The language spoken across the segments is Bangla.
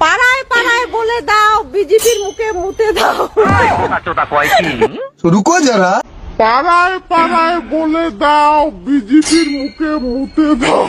পাড়ায় পাড়ায় বলে দাও বিজেপির মুখে মুতে দাও। রুকো যারা, পাড়ায় পাড়ায় বলে দাও বিজেপির মুখে মুতে দাও।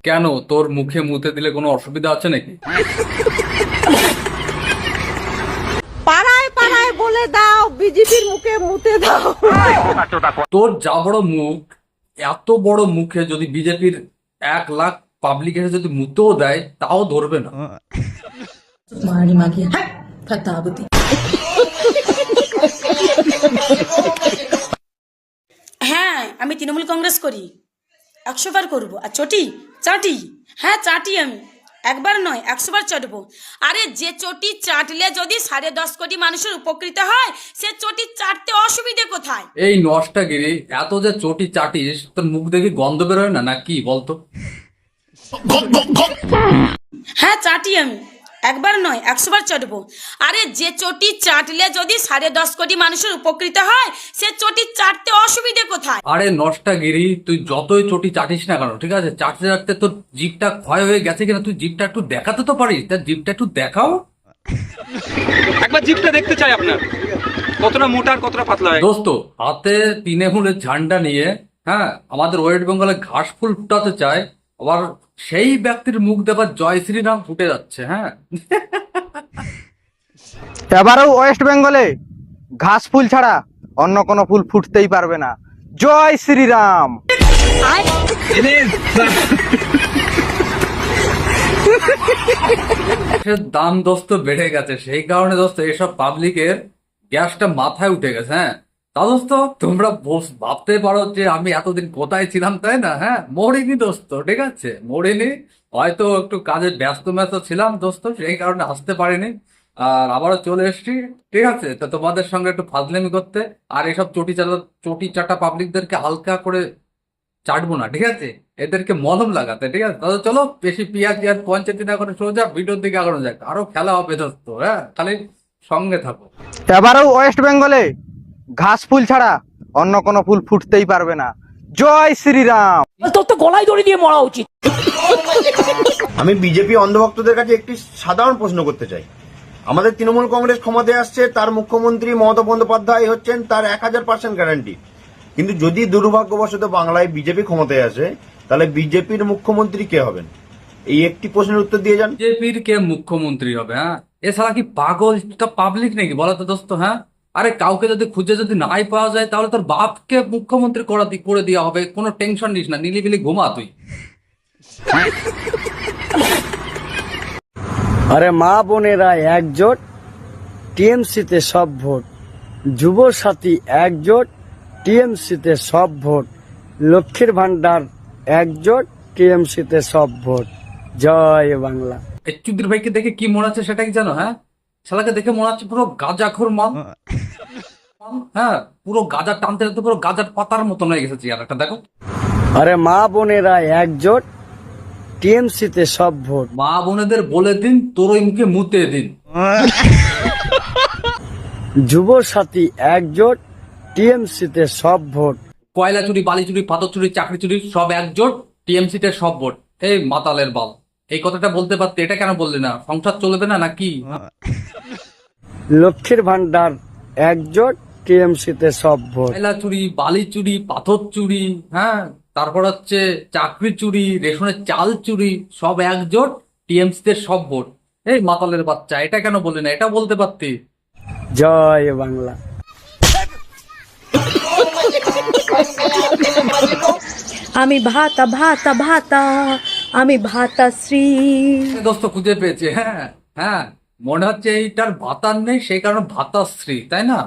কেন, তোর মুখে মুতে দিলে কোনো অসুবিধা আছে নাকি? পাড়ায় পাড়ায় বলে দাও বিজেপির মুখে মুতে দাও। তোর যা বড় মুখ, এত বড় মুখে যদি বিজেপির 1 লাখ পাবলিক এসে যদি মুতেও দেয় তাও ধরবে না। মারি মাগি হাট ফাতাবতি। হ্যাঁ, আমি তৃণমূল কংগ্রেস করি, 100 বার করবো। আর চটি চাটি, হ্যাঁ চাটি, আমি একবার নয় 100 বার চাটবো। আরে যে চটি চাটলে যদি 10.5 কোটি মানুষের উপকৃত হয়, সে চটি চাটতে অসুবিধে কোথায়? এই নষ্টাগিরি, এত যে চটি চাটিস তোর মুখ দেখে গন্ধ বেরোয় না নাকি বলতো? হ্যাঁ চাটি, আমি একবার নয় 100 বার চাটবো। আরে যে চটি চাটলে যদি 10.5 কোটি মানুষের উপকৃত হয়, সে চটি চাটতে অসুবিধে কোথায়? আরে নষ্টাগিরি, তুই যতই চটি চাটিস না কেন, ঠিক আছে, চাটতে চাটতে তোর জিভটা ক্ষয় হয়ে গেছে কিনা তুই জিভটা একটু দেখাতে তো পারিস। তার জিভটা একটু দেখাও। একবার জিপটা দেখতে চাই আপনার, কতটা মোটা আর কতটা পাতলা হয়। দোস্ত, হাতে তৃণমূলের ঝান্ডা নিয়ে, হ্যাঁ, আমাদের ওয়েস্ট বেঙ্গলে ঘাস ফুল ফুটাতে চায়, আবার সেই ব্যক্তির মুখ দেবার জয় শ্রীরাম ফুটে যাচ্ছে। হ্যাঁ, এবারেও ওয়েস্ট বেঙ্গলে ঘাস ফুল ছাড়া অন্য কোনো ফুল ফুটতেই পারবে না। জয় শ্রীরাম। দাম দোস্ত বেড়ে গেছে, সেই কারণে দোস্ত এসব পাবলিকের গ্যাসটা মাথায় উঠে গেছে। হ্যাঁ, তা দোস্ত তোমরা ভাবতে পারো যে আমি এতদিন কোথায় ছিলাম, তাই না? হ্যাঁ, মরিনি দোস্ত, ঠিক আছে, মরিনি, হয়তো একটু কাজে ব্যস্ত ছিলাম দোস্ত, সেই কারণে আসতে পারিনি। আর আবারও চলে এসছি, ঠিক আছে, তো তোমাদের সঙ্গে একটু ফাজলামি করতে। আর এসব চটি চাটা পাবলিকদেরকে হালকা করে চাটবো না, ঠিক আছে, এদেরকে মলম লাগাতে, ঠিক আছে। তাহলে চলো, বেশি পেঁয়াজ পঞ্চায়েত না করে সোজা ভিডিওর দিকে আগানো যাক, আরো খেলা হবে দোস্ত। হ্যাঁ, খালি সঙ্গে থাকো। এবারেও ওয়েস্ট বেঙ্গলে ঘাস ফুল ছাড়া অন্য কোনো ফুল ফুটতেই পারবে না। জয় শ্রীরাম। তোর তো গলায় দড়ি দিয়ে মরা উচিত। আমি বিজেপি অন্ধভক্তদের কাছে একটি সাধারণ প্রশ্ন করতে চাই। আমাদের তৃণমূল কংগ্রেস ক্ষমতায় আসছে, তার মুখ্যমন্ত্রী মমতা বন্দ্যোপাধ্যায় হচ্ছেন তার 1000% গ্যারান্টি। কিন্তু যদি দুর্ভাগ্যবশত বাংলায় বিজেপি ক্ষমতায় আসে, তাহলে বিজেপির মুখ্যমন্ত্রী কে হবেন? এই একটি প্রশ্নের উত্তর দিয়ে যান। বিজেপির কে মুখ্যমন্ত্রী হবে? হ্যাঁ, এছাড়া কি পাগল পাবলিক নাকি বলো তো দোস্ত? হ্যাঁ, আরে কাউকে যদি খুঁজে যদি নাই পাওয়া যায় তাহলে তোর বাপকে মুখ্যমন্ত্রী করে দেওয়া হবে, কোনো টেনশন নিস না, নিলিবিলি ঘুমা তুই। আরে মা বোনেরা একজোট, টিএমসিতে সব ভোট। যুব সাথী একজোট, টিএমসিতে সব ভোট। লক্ষ্মীর ভান্ডার একজোট, টিএমসিতে সব ভোট। জয় বাংলা। এই চুদির ভাইকে দেখে কি মনে হচ্ছে সেটা কি জানো? হ্যাঁ, শালাকে দেখে মনে হচ্ছে পুরো গাঁজাখোর মাল। হ্যাঁ, পুরো গাঁজা টানতে টানতে পুরো গাঁজার পাতার মতন হয়ে গেছে চেহারাটা, দেখো। আরে মা বোনেরা একজোট, টিএমসিতে সব ভোট। মা বোনেদের বলে দিন তোর ওই মুখে মুতে দিন। যুব সাথী একজোট, টিএমসিতে সব ভোট। কয়লা চুরি, বালি চুরি, পাথর চুরি, চাকরি চুরি সব একজোট, টিএমসিতে সব ভোট। এই মাতালের বাল, এই কথাটা বলতে পারতে, এটা কেন বললি না? সংসার চলবে না নাকি? লক্ষ্মীর ভান্ডার একজোট, টিএমসিতে সব ভোট। কয়লা চুরি, বালি চুরি, পাথর চুরি, হ্যাঁ, তারপর হচ্ছে চাকরি চুরি, রেশনের চাল চুরি, সব একজোট, টিএমসিতে সব ভোট। এই মাতালের বাচ্চা, এটা কেন বললি না? এটা বলতে পারতি। জয় বাংলা। আমি ভাতা ভাতা ভাতা, আমি ভাতা শ্রী। দোস্ত খুঁজে পেয়েছে। হ্যাঁ হ্যাঁ, মনে হচ্ছে এইটার ভাতার নেই, সেই কারণে ভাতাশ্রী, তাই না?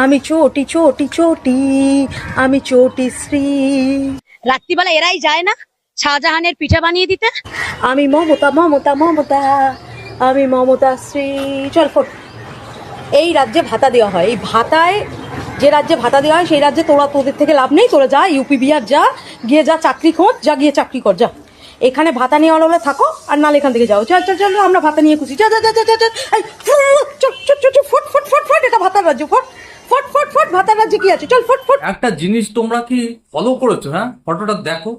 আমি চটি চটি চটি, আমি চটি শ্রী। রাত্রিবেলা এরাই যায় না শাহজাহানের পিঠা বানিয়ে দিতে? আমি মমতা মমতা মমতা, আমি মমতা শ্রী। চল ফোট। এই রাজ্যে ভাতা দেওয়া হয়, এই ভাতায় যে রাজ্যে ভাতা দেওয়া হয় সেই রাজ্যে তোদের থেকে লাভ নেই। তোরা যা ইউপি বিহার যা, গিয়ে যা চাকরি খোঁজ, যা গিয়ে চাকরি কর, যা। এখানে ভাতা নিয়ে হলে থাকো, আর নালে এখান থেকে যাও। চল চল চল, আমরা ভাতা নিয়ে খুশি। যা যা যা যা যা, এই ফুট ফুট ফুট ফুট, এটা ভাতার রাজ্য। ফুট ফট ফট ফট ভাতার রাজ্যে কি আছে, চল ফট ফট। একটা জিনিস তোমরা কি ফলো করেছো? হ্যাঁ, ফটোটা দেখো,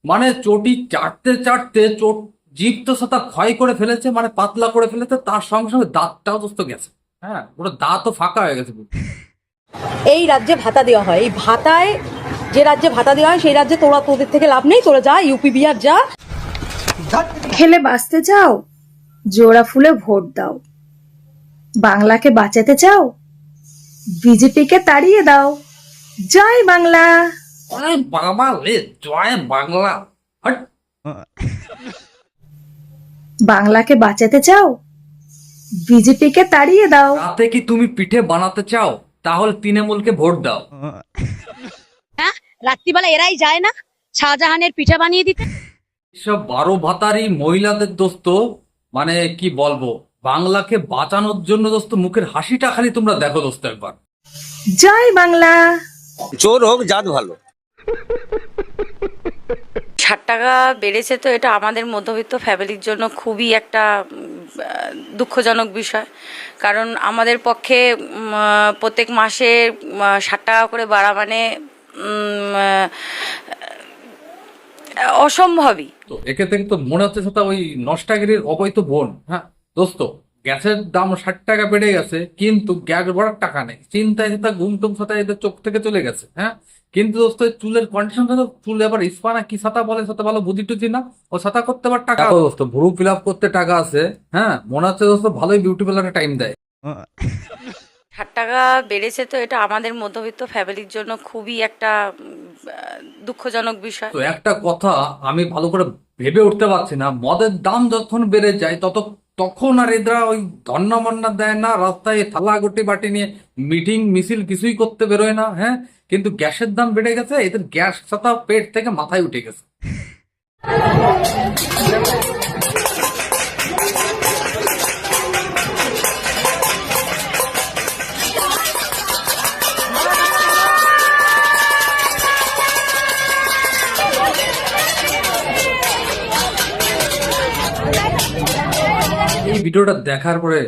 মানে চটি চাটতে চাটতে চোট জিভ তো সাথে ক্ষয় করে ফেলেছে, মানে পাতলা করে ফেলেছে, তার সঙ্গে সঙ্গে দাঁতটাও দোস্ত গেছে। হ্যাঁ, ওটা দাঁতও ফাঁকা হয়ে গেছে। এই রাজ্যে ভাতা দেওয়া হয়, এই ভাতায় যে রাজ্যে ভাতা দেওয়া হয় সেই রাজ্যে তোদের থেকে লাভ নেই, তোরা যা ইউপি বিহার যা। খেলে বাঁচতে চাও, জোড়া ফুলে ভোট দাও। বাংলাকে বাঁচাতে চাও, বিজেপিকে তাড়িয়ে দাও। জয় বাংলা। বাবা রে, জয় বাংলা। হট। বাংলাকে বাঁচাতে চাও, বিজেপিকে তাড়িয়ে দাও। রাতে কি তুমি পিঠে বানাতে চাও, তাহলে তৃণমূলকে ভোট দাও। রাত্রিবেলা এরাই যায় না শাহজাহানের পিঠা বানিয়ে দিতে? সব 12 ভাতারি মহিলাদের দোস্ত, মানে কি বলবো, বাংলাকে বাঁচানোর জন্য দোস্ত মুখের হাসিটা খালি তোমরা দেখো দোস্ত একবার। জয় বাংলা। চোর হোক জাত ভালো। 60 টাকা বেড়েছে, তো এটা আমাদের মধ্যবিত্ত ফ্যামিলির জন্য খুবই একটা দুঃখজনক বিষয়। কারণ আমাদের পক্ষে প্রত্যেক মাসে 60 টাকা করে বাড়া মানে অসম্ভবই। তো একে থেকে তো মনে হচ্ছে সেটা ওই নষ্টাগিরির অবৈধ বোন। হ্যাঁ দোস্ত, গ্যাসের দাম 60 টাকা বেড়ে গেছে, কিন্তু গ্যাস ভরার টাকা নেই। চিন্তায় সেটা ঘুমটুম সাথে এদের চোখ থেকে চলে গেছে। হ্যাঁ, কিন্তু দোস্ত চুলের কন্ডিশন, চুল এবার ইস্পানা কি সাতা বলে, সাথে ভালো বুঝি টুঝি না, ও সাতা করতে আবার টাকা দোস্ত, ভ্রু ফিল আপ করতে টাকা আছে। হ্যাঁ, মনে হচ্ছে দোস্ত ভালোই বিউটিফুল একটা টাইম দেয়। 60 টাকা বেড়েছে, তো এটা আমাদের মধ্যবিত্ত ফ্যামিলির জন্য খুবই একটা দুঃখজনক বিষয়। তো একটা কথা আমি ভালো করে ভেবে উঠতে পারছি না, মদের দাম যখন বেড়ে যায় তখন আর এরা ওই ধন্না মন্না দেয় না, রাস্তায় থালা গটি বাটি নিয়ে মিটিং মিছিল কিছুই করতে বেরোয় না। হ্যাঁ, কিন্তু গ্যাসের দাম বেড়ে গেছে, এদের গ্যাস ছাতা পেট থেকে মাথায় উঠে গেছে। এই ভিডিওটা দেখার পরে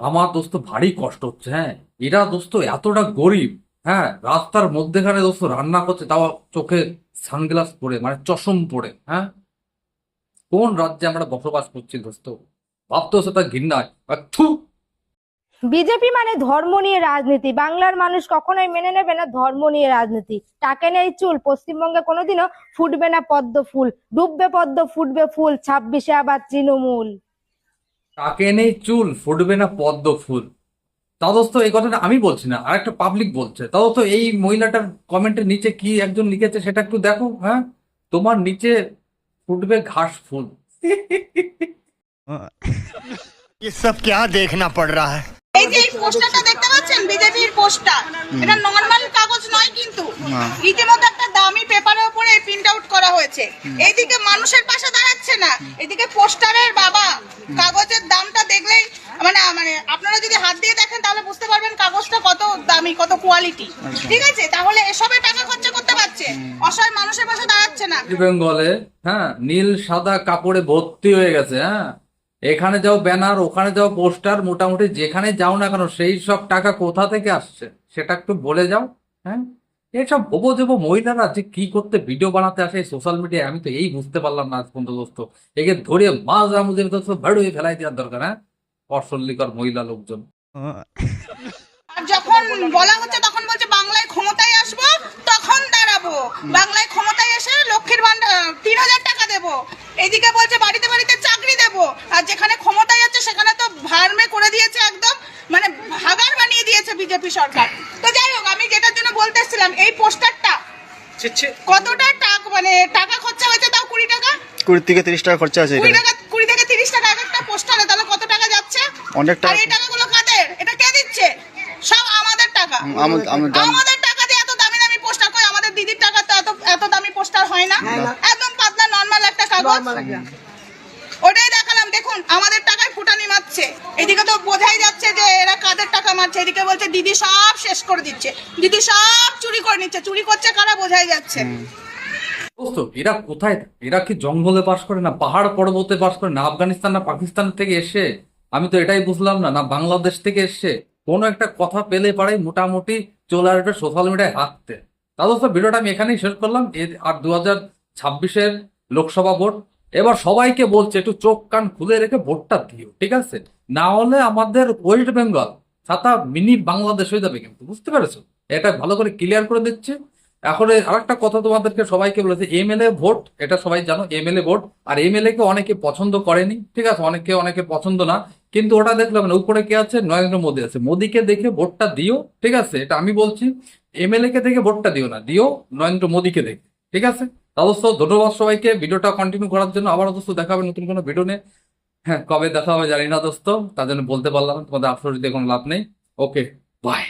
আমার দোস্ত ভারী কষ্ট হচ্ছে। হ্যাঁ, এরা দোস্ত এতটা গরিব, হ্যাঁ, রাস্তার মধ্যেখানে দোস্ত রান্না করছে, তাও চোখে সানগ্লাস পরে, মানে চশম পরে। হ্যাঁ, কোন রাজ্যে আমরা বসবাস করছি দোস্ত, ভাবতেও সেটা ঘৃণায়। বিজেপি মানে ধর্ম নিয়ে রাজনীতি, বাংলার মানুষ কখনোই মেনে নেবে না ধর্ম নিয়ে রাজনীতি। টাকে নেই চুল, পশ্চিমবঙ্গে কোনোদিনও ফুটবে না পদ্ম ফুল, ডুববে পদ্ম ফুটবে ফুল, 26-এ আবার তৃণমূল। তাকে নেই চুল, ফুটবে না পদ্ম ফুল। তা দোস্ত এই কথাটা আমি বলছি না, আরেকটা পাবলিক বলছে। তাও তো এই মহিলাটার কমেন্টের নিচে কি একজন লিখেছে সেটা একটু দেখো। হ্যাঁ, তোমার নিচে ফুটবে ঘাস ফুল। ये सब क्या देखना पड़ रहा है? এই যে এই পোস্টারটা দেখতে পাচ্ছেন, বিজেপির পোস্টার, এটা নরমাল কাগজ নয়, কিন্তু রীতিমতো একটা দামি পেপারের উপরে প্রিন্ট আউট করা হয়েছে। এইদিকে মানুষের পাশে দাঁড়াচ্ছে না, এদিকে পোস্টারের বাবা। কাগজের দামটা দেখলেই মানে মানে আপনারা যদি হাত দিয়ে দেখেন তাহলে বুঝতে পারবেন কাগজটা কত দামি, কত কোয়ালিটি। ঠিক আছে, তাহলে এসবে টাকা খরচা করতে পারছে, অসহায় মানুষের পাশে দাঁড়াচ্ছে না। বেঙ্গলে হ্যাঁ নীল সাদা কাপড়ে ভর্তি হয়ে গেছে। হ্যাঁ, এখানে যাও ব্যানার, ওখানে যাও পোস্টার, মোটামুটি যেখানে যাও না কেন সেই সব টাকা কোথা থেকে আসছে সেটা একটু বলে যাও। হ্যাঁ, এইসব ভোবো দেবো মহিলারা যে কি করতে ভিডিও বানাতে আসে সোশ্যাল মিডিয়ায়, আমি তো এই বুঝতে পারলাম না আজ পর্যন্ত দোস্ত। একে ধরে মাঝ রামুদের দোস্ত ভাড়ুয়ে ফেলাই দেওয়ার দরকার। হ্যাঁ, অসল্লিকর মহিলা লোকজন। আর যখন বলা হচ্ছে তখন বলছে বাংলায় ক্ষমতায় আসবো তখন দাঁড়াবো, বাংলায় ক্ষমতায় এসে লক্ষ্মীর ভান্ডার 3000 টাকা দেবো, এদিকে বলছে বাড়িতে বাড়িতে চাকরি দেবো, আর যেখানে ক্ষমতায় আছে সেখানে তো ভারমে করে দিয়েছে, একদম মানে ভাগার বানিয়ে দিয়েছে বিজেপি সরকার। তো যাই হোক, আমি যেটার জন্য বলতে এসেছিলাম, এই পোস্টারটা কতটা টাকা মানে টাকা খরচা হয়েছে, তাও 20 টাকা, 20 থেকে 30 টাকা খরচা আছে। 20 থেকে 30 টাকা একটা পোস্টারে, তাহলে কত টাকা যাচ্ছে? অনেক টাকা। আর এই টাকাগুলো কাদের? এটা কে দিচ্ছে? সব আমাদের টাকা। আমাদের টাকা দিয়ে এত দামি দামি পোস্টার, কই আমাদের দিদির টাকা তো এত দামি পোস্টার হয় না, একদম পাতলা নরমাল একটা কাগজ। ওটাই দেখালাম, দেখুন আমাদের টাকায় ফুটানি মারছে। এদিকে তো বোঝাই যাচ্ছে যে এরা কাদের টাকা মারছে, এদিকে বলছে দিদি সব শেষ করে দিচ্ছে, দিদি সব চুরি করে নিচ্ছে, চুরি করছে কারা বোঝাই যাচ্ছে। দোস্ত এরা কোথায়, এরা কি জঙ্গলে বাস করে, না পাহাড় পর্বতে বাস করে, না আফগানিস্তান না পাকিস্তান থেকে এসে, আমি তো এটাই বুঝলাম না, না বাংলাদেশ থেকে এসে। কোনো একটা কথা পেলে পারে মোটামুটি চলে আসবে সোশ্যাল মিডিয়ায় হাঁটতে। তা দোস্ত ভিডিওটা আমি এখানেই শেষ করলাম। আর 2026-এর লোকসভা ভোট, এবার সবাইকে বলছে একটু চোখ কান খুলে রেখে ভোটটা দিও, ঠিক আছে? না হলে আমাদের ওয়েস্ট বেঙ্গল ছাতা মিনি বাংলাদেশ হয়ে যাবে, কিন্তু বুঝতে পেরেছো? এটা ভালো করে ক্লিয়ার করে দিচ্ছি। এখন আরেকটা কথা তোমাদেরকে সবাইকে বলেছে, এমএলএ ভোট, এটা সবাই জানো, এমএলএ ভোট। আর এমএলএ কে অনেকে পছন্দ করেনি, ঠিক আছে, অনেকে পছন্দ না, কিন্তু ওটা দেখলাম না, উপরে কে আছে, নরেন্দ্র মোদী আছে, মোদীকে দেখে ভোটটা দিও, ঠিক আছে? এটা আমি বলছি, এমএলএ কে দেখে ভোটটা দিও না, দিও নরেন্দ্র মোদীকে দেখে, ঠিক আছে? অবশ্য ধন্যবাদ সবাইকে ভিডিওটা কন্টিনিউ করার জন্য। আবার দোস্ত দেখা হবে নতুন কোনো ভিডিও নিয়ে। হ্যাঁ, কবে দেখা হবে জানি না দোস্ত, তার জন্য বলতে পারলাম না, তোমাদের আফসোস দিয়ে কোনো লাভ নেই। ওকে, বাই।